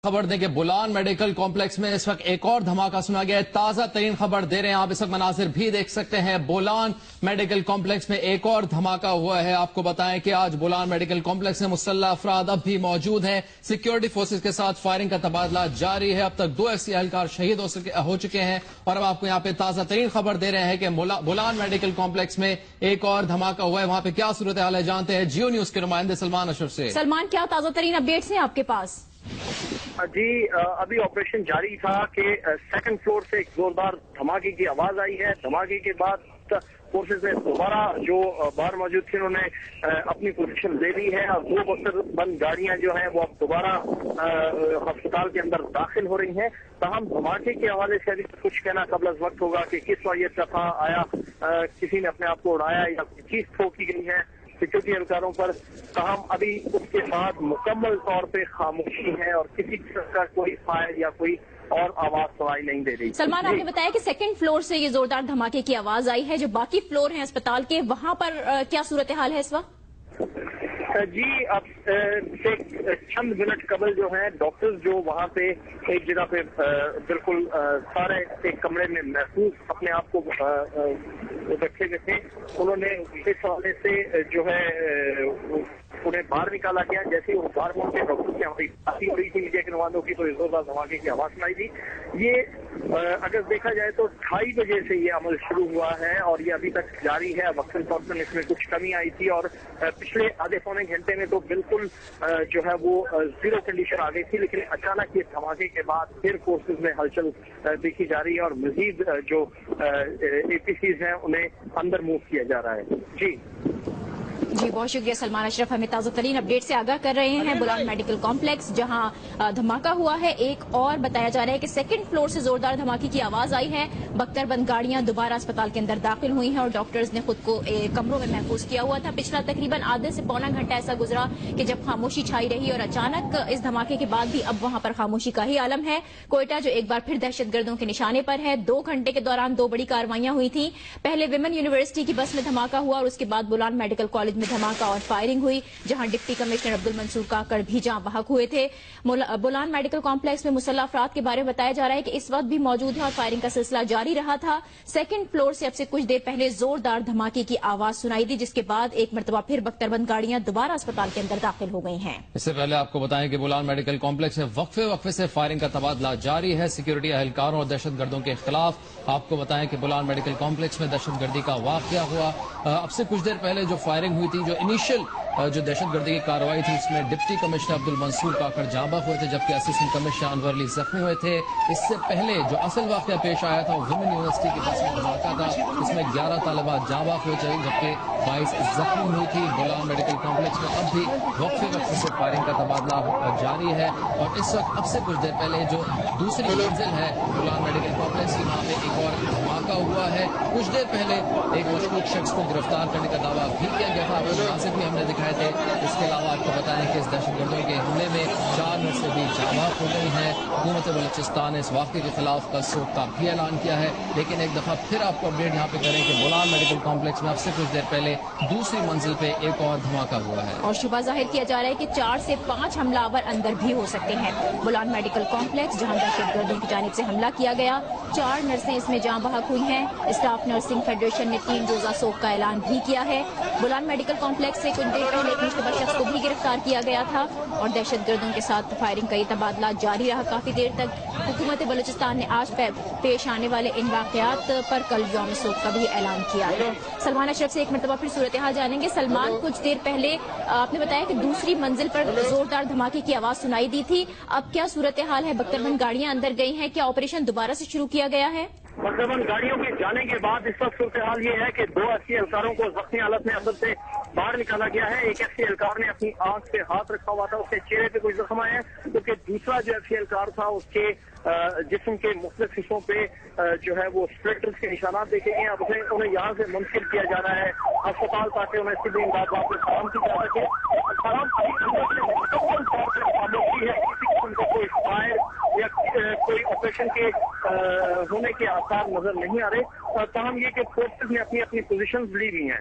خبر دیں کہ بولان میڈیکل کمپلیکس میں اس وقت ایک اور دھماکہ سنا گیا ہے۔ تازہ ترین خبر دے رہے ہیں، آپ اس وقت مناظر بھی دیکھ سکتے ہیں۔ بولان میڈیکل کمپلیکس میں ایک اور دھماکہ ہوا ہے۔ آپ کو بتائیں کہ آج بولان میڈیکل کمپلیکس میں مسلح افراد اب بھی موجود ہیں۔ سیکیورٹی فورسز کے ساتھ فائرنگ کا تبادلہ جاری ہے۔ اب تک 2 ایف سی اہلکار شہید ہو چکے ہیں، اور اب آپ کو یہاں پہ تازہ ترین خبر دے رہے ہیں کہ بولان میڈیکل کمپلیکس میں ایک اور دھماکہ ہوا ہے۔ وہاں پہ کیا صورتحال ہے جانتے ہیں جیو نیوز کے نمائندے سلمان اشرف سے۔ سلمان، کیا تازہ ترین اپڈیٹس ہیں آپ کے پاس؟ جی، ابھی آپریشن جاری تھا کہ سیکنڈ فلور سے ایک زوردار دھماکے کی آواز آئی ہے۔ دھماکے کے بعد فورسز نے دوبارہ جو باہر موجود تھے انہوں نے اپنی پوزیشن لے لی ہے، اور 2 بستر بند گاڑیاں جو ہیں وہ اب دوبارہ ہسپتال کے اندر داخل ہو رہی ہیں۔ تاہم دھماکے کے حوالے سے ابھی کچھ کہنا قبل از وقت ہوگا کہ کس وجہ سے تھا، آیا کسی نے اپنے آپ کو اڑایا یا کوئی چیز ٹھوکی گئی ہے سیکورٹی اہلکاروں پر۔ تاہم ابھی اس کے بعد مکمل طور پہ خاموشی ہے اور کسی قسم کا کوئی فائر یا کوئی اور آواز سنائی نہیں دے رہی۔ سلمان، آپ نے بتایا کہ سیکنڈ فلور سے یہ زوردار دھماکے کی آواز آئی ہے، جو باقی فلور ہیں اسپتال کے وہاں پر کیا صورتحال ہے اس وقت؟ جی، اب سے چند منٹ قبل جو ہے ڈاکٹرز جو وہاں پہ ایک جگہ پہ بالکل سارے ایک کمرے میں محفوظ اپنے آپ کو رکھے ہوئے تھے، انہوں نے اس حوالے سے جو ہے انہیں باہر نکالا گیا۔ جیسے وہ باہر پہنچے ڈاکٹر سے ہماری بات ہو رہی تھی میڈیا کے نمائندوں کی، تو زوردار دھماکے کی آواز سنائی دی۔ یہ اگر دیکھا جائے تو 2:30 بجے سے یہ عمل شروع ہوا ہے اور یہ ابھی تک جاری ہے۔ وقتاً فوقتاً اس میں کچھ کمی آئی تھی، اور پچھلے آدھے پونے گھنٹے میں تو بالکل جو ہے وہ زیرو کنڈیشن آ گئی تھی، لیکن اچانک یہ دھماکے کے بعد پھر فورسز میں ہلچل دیکھی جا رہی ہے اور مزید جو اے پی سیز ہیں انہیں اندر موو کیا جا رہا ہے۔ جی، بہت شکریہ سلمان اشرف، ہمیں تازہ ترین اپڈیٹ سے آگاہ کر رہے ہیں۔ بولان میڈیکل کمپلیکس جہاں دھماکہ ہوا ہے، ایک اور بتایا جا رہا ہے کہ سیکنڈ فلور سے زوردار دھماکے کی آواز آئی ہے۔ بختر بند گاڑیاں دوبارہ اسپتال کے اندر داخل ہوئی ہیں اور ڈاکٹرز نے خود کو کمروں میں محفوظ کیا ہوا تھا۔ پچھلا تقریباً آدھے سے پونا گھنٹہ ایسا گزرا کہ جب خاموشی چھائی رہی، اور اچانک اس دھماکے کے بعد بھی اب وہاں پر خاموشی کا ہی عالم ہے۔ کوئٹہ جو ایک بار پھر دہشت گردوں کے نشانے پر ہے، 2 گھنٹے کے دوران 2 بڑی کارروائیاں ہوئی تھیں۔ پہلے ویمن یونیورسٹی کی بس میں دھماکہ ہوا، اور اس کے بعد بولان میڈیکل کالج میں دھماکہ اور فائرنگ ہوئی، جہاں ڈپٹی کمشنر عبد المنصور کاکڑ بھی جاں بحق ہوئے تھے۔ بولان میڈیکل کمپلیکس میں مسلح افراد کے بارے میں بتایا جا رہا ہے کہ اس وقت بھی موجود ہے اور فائرنگ کا سلسلہ جاری رہا تھا۔ سیکنڈ فلور سے اب سے کچھ دیر پہلے زوردار دھماکے کی آواز سنائی دی، جس کے بعد ایک مرتبہ پھر بختر بند گاڑیاں دوبارہ اسپتال کے اندر داخل ہو گئی ہیں۔ اس سے پہلے آپ کو بتائیں کہ بولان میڈیکل کمپلیکس میں وقفے سے فائرنگ کا تبادلہ جاری ہے سیکورٹی اہلکاروں اور دہشت گردوں کے خلاف۔ آپ کو بتائیں کہ بولان میڈیکل کمپلیکس میں دہشت گردی کا واقعہ ہوا۔ اب سے کچھ دیر پہلے جو فائرنگ ہوئی تھی، جو انیشل جو دہشت گردی کی کارروائی تھی، اس میں ڈپٹی کمشنر عبد المنصور کاکڑ جاں بحق ہوئے تھے، جبکہ اسسٹنٹ کمشنر انور علی زخمی ہوئے تھے۔ اس سے پہلے جو اصل واقعہ پیش آیا تھا وہ ویمن یونیورسٹی کی بس میں دھماکہ تھا، اس میں 11 طالبات جاں بحق ہوئے تھے، جبکہ 22 زخمی ہوئی تھی۔ بولان میڈیکل کمپلیکس میں اب بھی وقفے سے فائرنگ کا تبادلہ جاری ہے، اور اس وقت اب سے کچھ دیر پہلے جو دوسری منزل ہے بولان میڈیکل کمپلیکس کی، وہاں پہ ایک اور دھماکہ ہوا ہے۔ کچھ دیر پہلے ایک مشکوک شخص کو گرفتار کرنے کا دعویٰ بھی کیا گیا تھا، وہ مناظر بھی ہم نے دکھائے تھے۔ اس کے علاوہ آپ کو بتائیں کہ اس دہشت گردوں کے حملے میں 4 نرسیں بھی جاں بحق ہو گئی ہیں۔ حکومت بلوچستان نے اس واقعے کے خلاف کل سوگ کا بھی اعلان کیا ہے، لیکن ایک دفعہ پھر آپ کو اپڈیٹ یہاں پہ کریں کہ بولان میڈیکل کمپلیکس میں اب سے کچھ دیر پہلے دوسری منزل پہ ایک اور دھماکہ ہوا ہے، اور شبہ ظاہر کیا جا رہا ہے کہ 4 سے 5 حملہ آور اندر بھی ہو سکتے ہیں۔ بولان میڈیکل کمپلیکس جہاں دہشت گردوں کی جانب سے حملہ کیا گیا، 4 نرسیں اس میں جاں بحق ہوئی ہیں۔ اسٹاف نرسنگ فیڈریشن نے 3 روزہ سوگ کا اعلان بھی کیا ہے۔ بولان میڈیکل کمپلیکس سے کچھ دیر پہلے ایک مشتبہ شخص کو بھی گرفتار کیا گیا تھا، اور دہشت گردوں کے ساتھ فائرنگ کا یہ تبادلہ جاری رہا کافی دیر تک۔ حکومت بلوچستان نے آج پیش آنے والے ان واقعات پر کل یوم سوگ کا بھی اعلان کیا ہے۔ سلمان اشرف سے ایک مرتبہ پھر صورتحال جانیں گے۔ سلمان، کچھ دیر پہلے آپ نے بتایا کہ دوسری منزل پر زوردار دھماکے کی آواز سنائی دی تھی، اب کیا صورتحال ہے؟ بختر بند گاڑیاں اندر گئی ہیں، کیا آپریشن دوبارہ سے شروع کیا گیا ہے؟ بختر بند گاڑیوں کے جانے کے بعد اس وقت صورتحال یہ ہے کہ 2 ایف سی اہلکاروں کو زخمی حالت میں اندر سے باہر نکالا گیا ہے۔ ایک ایف سی اہلکار نے اپنی آنکھ پہ ہاتھ رکھا ہوا تھا، اس کے چہرے پہ کوئی زخم آئے ہیں، جبکہ دوسرا جو ایف سی اہلکار تھا اس کے جسم کے مختلف حصوں پہ جو ہے وہ اسپلٹرز کے نشانات دیکھے گئے ہیں۔ اب انہیں یہاں سے منتقل کیا جا رہا ہے اسپتال تاکہ انہیں طبی امداد واپس فراہم کی جا سکے۔ خاموشی ہے، کسی قسم کا کوئی فائر یا کوئی آپریشن کے ہونے کے آثار نظر نہیں آ رہے، تاہم یہ کہ فورسز نے اپنی پوزیشنز لی ہوئی ہیں۔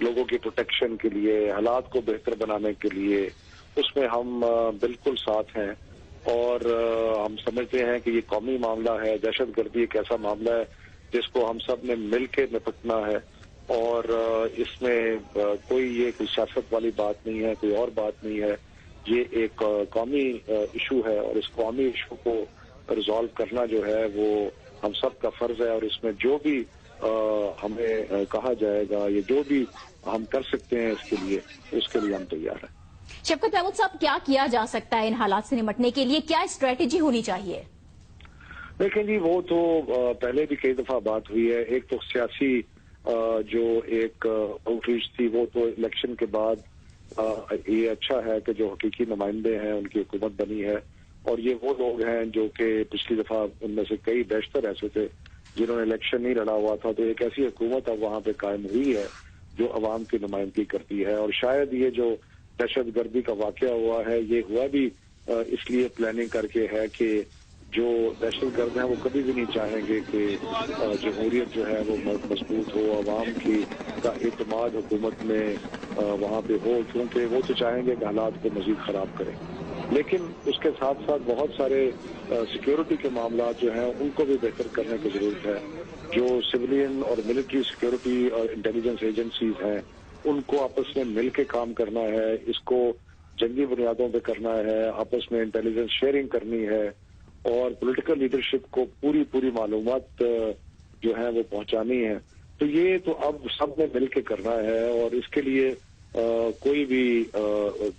لوگوں کی پروٹیکشن کے لیے، حالات کو بہتر بنانے کے لیے، اس میں ہم بالکل ساتھ ہیں، اور ہم سمجھتے ہیں کہ یہ قومی معاملہ ہے۔ دہشت گردی ایک ایسا معاملہ ہے جس کو ہم سب نے مل کے نپٹنا ہے، اور اس میں کوئی سیاست والی بات نہیں ہے، کوئی اور بات نہیں ہے۔ یہ ایک قومی ایشو ہے، اور اس قومی ایشو کو ریزالو کرنا جو ہے وہ ہم سب کا فرض ہے، اور اس میں جو بھی ہمیں کہا جائے گا، یہ جو بھی ہم کر سکتے ہیں اس کے لیے ہم تیار ہیں۔ شفقت محمود صاحب، کیا کیا جا سکتا ہے ان حالات سے نمٹنے کے لیے؟ کیا اسٹریٹجی ہونی چاہیے؟ دیکھیں جی، وہ تو پہلے بھی کئی دفعہ بات ہوئی ہے۔ ایک تو سیاسی جو ایک آؤٹ ریچ تھی، وہ تو الیکشن کے بعد یہ اچھا ہے کہ جو حقیقی نمائندے ہیں ان کی حکومت بنی ہے، اور یہ وہ لوگ ہیں جو کہ پچھلی دفعہ ان میں سے کئی بیشتر ایسے تھے جنہوں نے الیکشن نہیں لڑا ہوا تھا، تو ایک ایسی حکومت اب وہاں پہ قائم ہوئی ہے جو عوام کی نمائندگی کرتی ہے۔ اور شاید یہ جو دہشت گردی کا واقعہ ہوا ہے، یہ ہوا بھی اس لیے پلاننگ کر کے ہے کہ جو دہشت گرد ہیں وہ کبھی بھی نہیں چاہیں گے کہ جمہوریت جو ہے وہ مضبوط ہو، عوام کا اعتماد حکومت میں وہاں پہ ہو، کیونکہ وہ تو چاہیں گے کہ حالات کو مزید خراب کریں۔ لیکن اس کے ساتھ ساتھ بہت سارے سیکیورٹی کے معاملات جو ہیں ان کو بھی بہتر کرنے کی ضرورت ہے۔ جو سویلین اور ملٹری سیکیورٹی اور انٹیلیجنس ایجنسیز ہیں، ان کو آپس میں مل کے کام کرنا ہے، اس کو جنگی بنیادوں پہ کرنا ہے، آپس میں انٹیلیجنس شیئرنگ کرنی ہے، اور پولیٹیکل لیڈرشپ کو پوری معلومات جو ہیں وہ پہنچانی ہے۔ تو یہ تو اب سب نے مل کے کرنا ہے، اور اس کے لیے کوئی بھی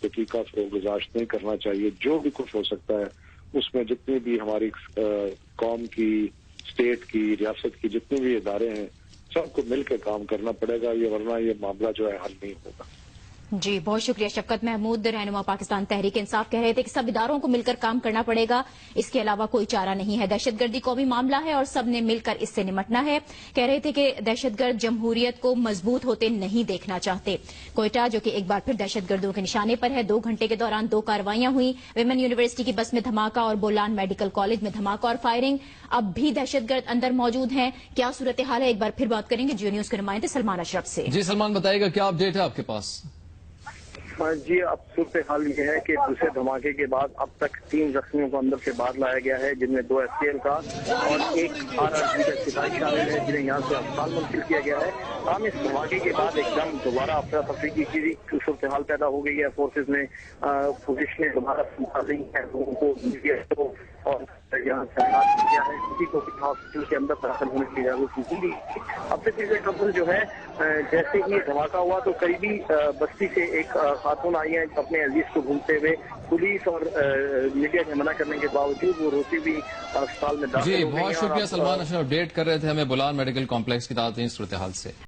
دقیقہ فروغ گزاشت نہیں کرنا چاہیے۔ جو بھی کچھ ہو سکتا ہے اس میں جتنی بھی ہماری قوم کی، اسٹیٹ کی، ریاست کی جتنے بھی ادارے ہیں، سب کو مل کے کام کرنا پڑے گا، یہ ورنہ یہ معاملہ جو ہے حل نہیں ہوگا۔ جی بہت شکریہ شفقت محمود، رہنما پاکستان تحریک انصاف کہہ رہے تھے کہ سب اداروں کو مل کر کام کرنا پڑے گا، اس کے علاوہ کوئی چارہ نہیں ہے۔ دہشت گردی قومی معاملہ ہے اور سب نے مل کر اس سے نمٹنا ہے۔ کہہ رہے تھے کہ دہشت گرد جمہوریت کو مضبوط ہوتے نہیں دیکھنا چاہتے۔ کوئٹہ جو کہ ایک بار پھر دہشت گردوں کے نشانے پر ہے، 2 گھنٹے کے دوران 2 کارروائیاں ہوئیں، ویمن یونیورسٹی کی بس میں دھماکہ اور بولان میڈیکل کالج میں دھماکہ اور فائرنگ۔ اب بھی دہشت گرد اندر موجود ہیں، کیا صورتحال ہے ایک بار پھر بات کریں گے جیو نیوز کے نمائندے سلمان اشرف سے۔ جی سلمان، بتائیے گا کیا اپڈیٹ ہے آپ کے پاس؟ جی، اب صورتحال یہ ہے کہ دوسرے دھماکے کے بعد اب تک 3 زخمیوں کو اندر سے باہر لایا گیا ہے، جن میں 2 STL کا اور 1 RRG کا سپاہی شامل ہے، جنہیں یہاں سے اسپتال منتقل کیا گیا ہے۔ ہم اس دھماکے کے بعد ایک دم دوبارہ افراتفری کی صورتحال پیدا ہو گئی ہے۔ فورسز نے پوزیشنیں دوبارہ سنبھال لی ہیں، لوگوں کو اور یہاں سے کیا ہے، کسی کو ہاسپٹل کے اندر داخل ہونے کی اجازت نہیں دی۔ اب سے پچھلے قبل جو ہے جیسے ہی دھماکہ ہوا تو قریبی بستی سے ایک خاتون آئی ہیں اپنے عزیز کو ڈھونڈتے ہوئے، پولیس اور میڈیا کے منع کرنے کے باوجود وہ روتی ہوئی اسپتال میں داخل ہو گئی ہیں۔ جی بہت شکریہ سلمان اشرف، اپڈیٹ کر رہے تھے ہمیں بولان میڈیکل کمپلیکس کی تازہ صورتحال سے۔